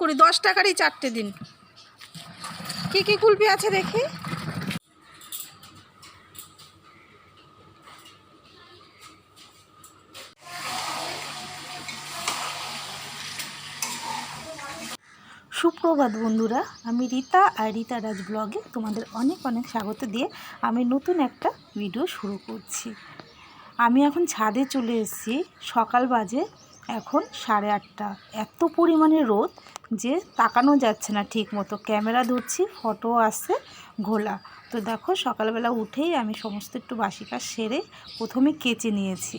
করি, 10 টাকারই 4টে দিন। কি কি কুলফি আছে দেখি। সুপ্রভাত বন্ধুরা, আমি রীতা আর রীতা রাজ ব্লগে তোমাদের অনেক অনেক স্বাগত দিয়ে আমি নতুন একটা ভিডিও শুরু করছি। আমি এখন ছাদে চলে এসেছি। সকাল বাজে এখন 8:30। এত পরিমাণে রোদ যে তাকানো যাচ্ছে না ঠিক মতো। ক্যামেরা ধরছি, ফটো আসছে ঘোলা। তো দেখো, সকালবেলা উঠেই আমি সমস্ত একটু বাসি কাজ সেরে প্রথমে কেচে নিয়েছি।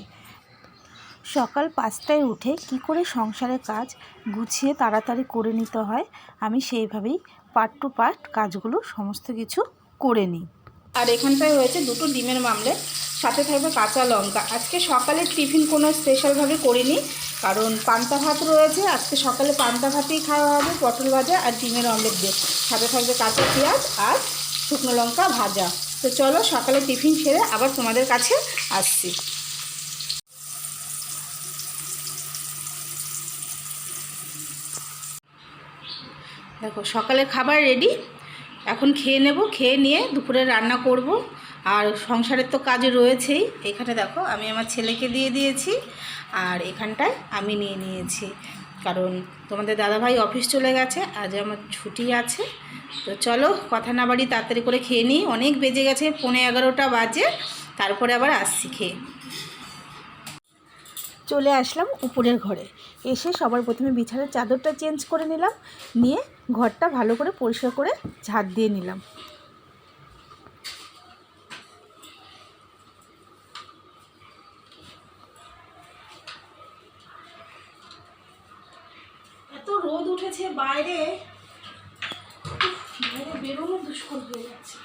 সকাল 5টায় উঠে কি করে সংসারের কাজ গুছিয়ে তাড়াতাড়ি করে নিতে হয়, আমি সেইভাবেই পার্ট টু পার্ট কাজগুলো সমস্ত কিছু করে নিই। আর এখানটায় হয়েছে 2টো ডিমের মামলেট, সাথে থাকবে কাঁচা লঙ্কা। আজকে সকালের টিফিন কোনো স্পেশালভাবে করিনি, কারণ পান্তা ভাত রয়েছে। আজকে সকালে পান্তা ভাতেই খাওয়া হবে, পটল ভাজা আর ডিমের অমলেট দিয়ে। সাথে থাকবে কাঁচা পেঁয়াজ আর শুকনো লঙ্কা ভাজা। তো চলো সকালে টিফিন সেরে আবার তোমাদের কাছে আসছি। দেখো, সকালের খাবার রেডি। এখন খেয়ে নেব, খেয়ে নিয়ে দুপুরে রান্না করব। আর সংসারের তো কাজ রয়েছেই। এখানে দেখো, আমি আমার ছেলেকে দিয়ে দিয়েছি, আর এখানটায় আমি নিয়ে নিয়েছি, কারণ তোমাদের দাদাভাই অফিস চলে গেছে, আজ আমার ছুটি আছে। তো চলো কথা না বাড়ি তাড়াতাড়ি করে খেয়ে নিই। অনেক বেজে গেছে, 11:15 বাজে। তারপরে আবার আসছি খেয়ে। চলে আসলাম উপরের ঘরে। এসে সবার প্রথমে বিছানার চাদরটা চেঞ্জ করে নিলাম, নিয়ে ঘরটা ভালো করে পরিষ্কার করে ঝাড় দিয়ে নিলাম। এত রোদ উঠেছে বাইরে, বেরোনো দুষ্কর হয়ে যাচ্ছে।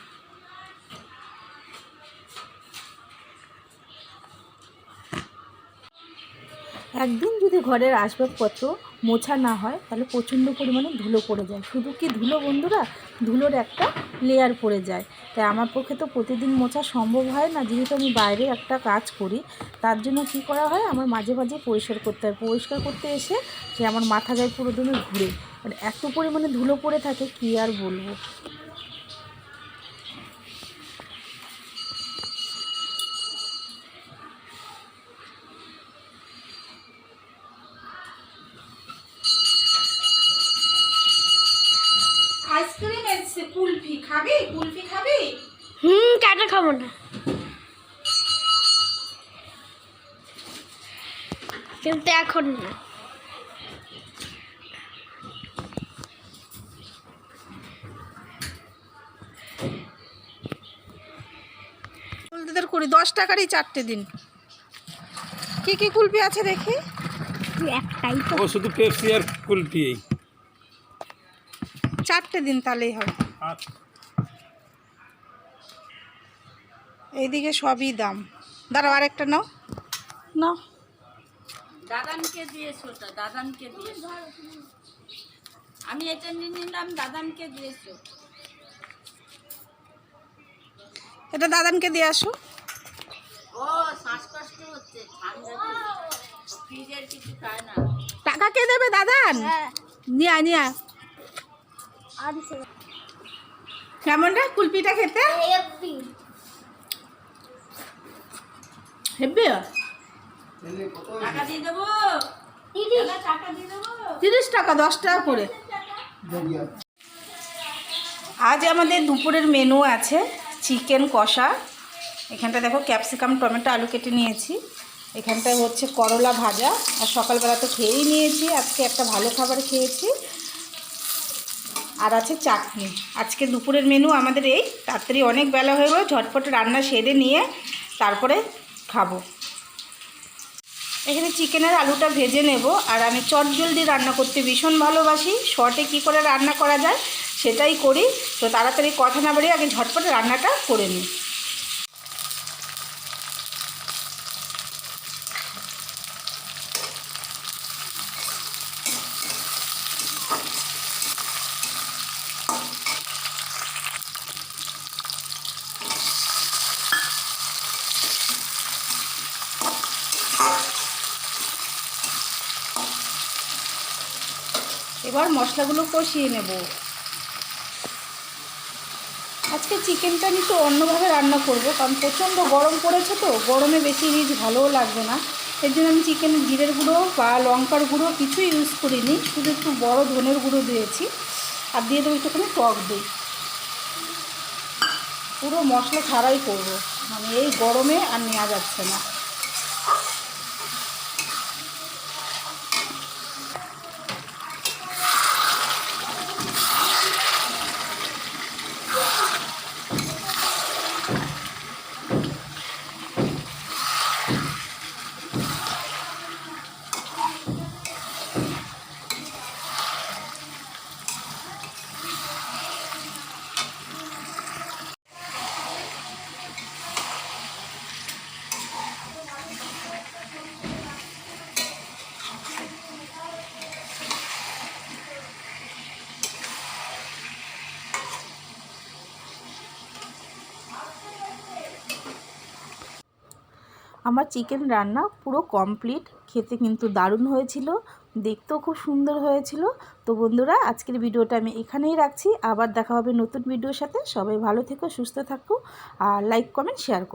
একদিন যদি ঘরের আসবাবপত্র মোছা না হয় তাহলে প্রচণ্ড পরিমাণে ধুলো পড়ে যায়। শুধু কি ধুলো বন্ধুরা, ধুলোর একটা লেয়ার পড়ে যায়। তাই আমার পক্ষে তো প্রতিদিন মোছা সম্ভব হয় না, যেহেতু আমি বাইরে একটা কাজ করি। তার জন্য কি করা হয়, আমার মাঝে মাঝে পরিষ্কার করতে হয়। পরিষ্কার করতে এসে সে আমার মাথা যায় পুরো দমে ঘুরে। মানে এত পরিমাণে ধুলো পড়ে থাকে, কি আর বলবো। আইসক্রিম এসছে, কুলফি খাবি? কুলফি খাবি? কেন খাবো না, কিন্তু এখন না। কুলফিদের করি, 10 টাকারই 4টে দিন। কি কি কুলফি আছে দেখি। একটাই তো, ও শুধু পেপসি আর কুলফি। 4টে দিন তাহলেই হবে। এইদিকে সবই দাম। দাঁড়াও, আরেকটা নাও নাও। দাদানকে দিয়েছো, ওটা দাদানকে দিয়েছো। আমি এটা নিয়ে নিলাম, দাদানকে দিয়েছো। এটা দাদানকে দিয়ে আসো। ও শ্বাসকষ্ট হচ্ছে, ঠান্ডা ফ্রিজের কিছু খায় না। টাকা কে দেবে? দাদান। নিয়া নিয়া। কেমন রে কুলপিটা খেতে? হেব্বি। টাকা দিয়ে দেবো, টাকা দিয়ে দেবো। 30 টাকা, 10 টাকা করে। আজ আমাদের দুপুরের মেনু আছে চিকেন কষা। এখানটা দেখো, ক্যাপসিকাম টমেটো আলু কেটে নিয়েছি। এখানটায় হচ্ছে করলা ভাজা। আর সকালবেলা তো খেয়েই নিয়েছি, আজকে একটা ভালো খাবার খেয়েছি। আর আছে চাটনি। আজকে দুপুরের মেনু আমাদের এই। তাড়াতাড়ি অনেক বেলা হয়ে গেলো, ঝটপট রান্না সেরে নিয়ে তারপরে খাবো। এখানে চিকেনের আলুটা ভেজে নেব। আর আমি চটজলদি রান্না করতে ভীষণ ভালোবাসি। শর্টে কি করে রান্না করা যায় সেটাই করি। তো তাড়াতাড়ি কথা না বাড়িয়ে আগে ঝটপট রান্নাটা করে নিই। এবার মশলাগুলো কষিয়ে নেব। আজকে চিকেনটা আমি একটু অন্যভাবে রান্না করব, কারণ প্রচণ্ড গরম পড়েছে তো, গরমে বেশি রিচ ভালোও লাগবে না। এর জন্য আমি চিকেনের জিরের গুঁড়ো বা লঙ্কার গুঁড়ো কিছুই ইউজ করিনি, শুধু একটু বড় ধনের গুঁড়ো দিয়েছি আর দিয়ে দেবো একটুখানি টক দই। পুরো মশলা ছাড়াই করব, মানে এই গরমে আর নেওয়া যাচ্ছে না। আমার চিকেন রান্না পুরো কমপ্লিট, খেতে কিন্তু দারুণ হয়েছিল, দেখতেও খুব সুন্দর হয়েছিল। তো বন্ধুরা, আজকের ভিডিওটা আমি এখানেই রাখছি। আবার দেখা হবে নতুন ভিডিওর সাথে। সবাই ভালো থেকো, সুস্থ থাকো আর লাইক কমেন্ট শেয়ার করো।